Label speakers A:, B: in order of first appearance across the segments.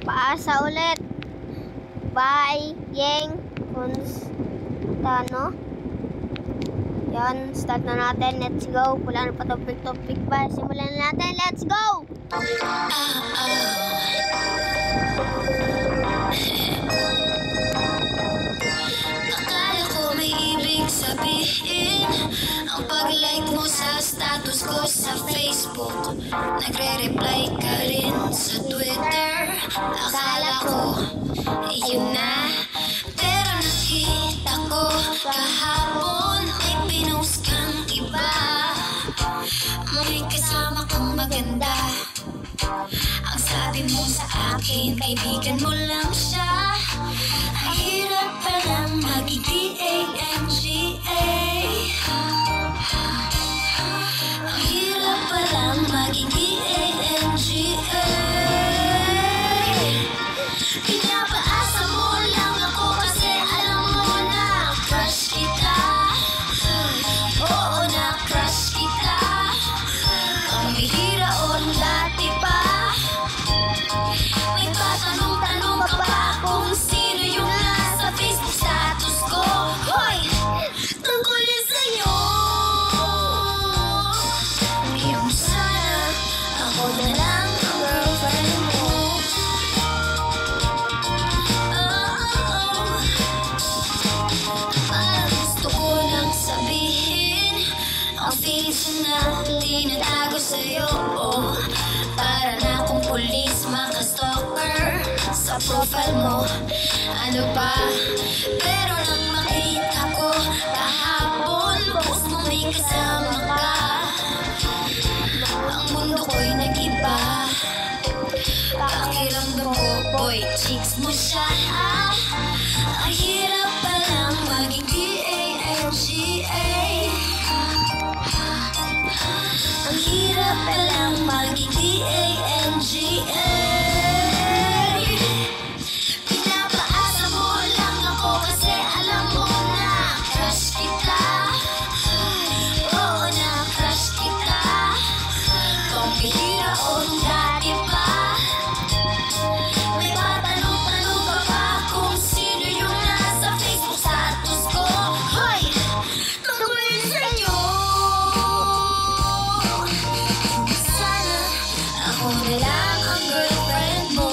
A: Paasa ulit. Bye, Yeng. Constano. Yan, start na natin. Let's go. Wala na pa topic ba? Simulan na natin. Let's go!
B: Akala ko may ibig sabihin ang pag-like mo sa status ko sa Facebook. Nagre-reply ka rin sa Twitter. Akala ko yun na, pero nakita ko kahapon ay pinost kang iba. May kasama kang maganda. Ang sabi mo sa akin, kaibigan mo lang siya. Ang hirap palang maging D-A-N-G-A. Ang hirap palang maging D-A-N-G-A. Pinapaasa mo lang ako kasi alam mo na crush kita. Oo, na crush kita. Ang bihira o dati pa. May tatanong-tanong ka pa kung sino yung nasa Facebook status ko. Hoy! Tungkol yun sa'yo. Yung sana ako na lang ang girlfriend mo. Parang gusto ko lang sabihin ang feelings na tinatago sa'yo. Para na akong pulis, maka-stalker sa profile mo. Ano ba? Pero nang makita ko kahapon, post mo may kasama ka. Ang mundo ko'y nag-iba. Pakiramdam ko, boy, chicks mo siya. Ang hirap palang maging D-A-N-G-A. Ang hirap palang maging D-A-N-G-A. Pinapaasa mo lang ako kasi alam mo na crush kita. Oo, na crush kita. Kung bihira o dati pa. May patanong-tanong ka pa kung sino yung nasa Facebook status ko. Hoy! Tungkol yun sa'yo. Sana ako na lang ang girlfriend mo.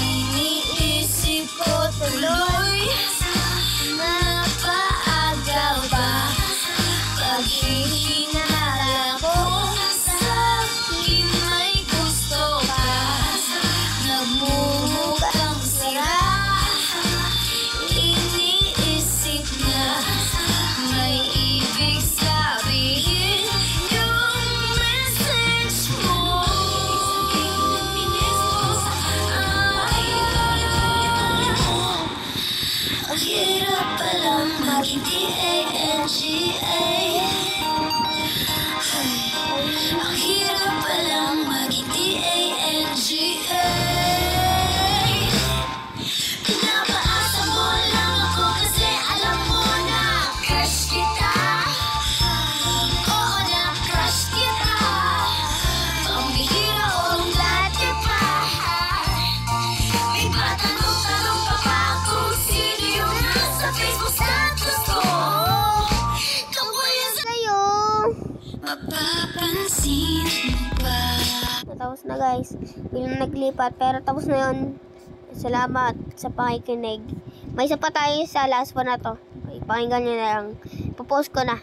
B: Iniisip ko tuloy napaagaw ba pag hihinala ko sa'kin may gusto ka. Nagmumukhang sira. Iniisip na may ibig sabihin yung message mo. Ang hirap palang maging D-A-N-G-A. Ang hirap palang maging D-A-N-G-A. Pinapaasa mo lang ako kasi alam mo na crush kita. Oo, na crush kita. Ang bihira o dati pa. May patanong-tanong ka pa kung sino yung nasa Facebook status ko. Tungkol yan
A: Sa'yo.
B: mapapansin mo ba?
A: Tapos na guys. Bilang naglipat. Pero tapos na yun. Salamat sa pakikinig. May isa pa tayo sa last one na to. Okay, pakinggan nyo na lang. Ipopost ko na.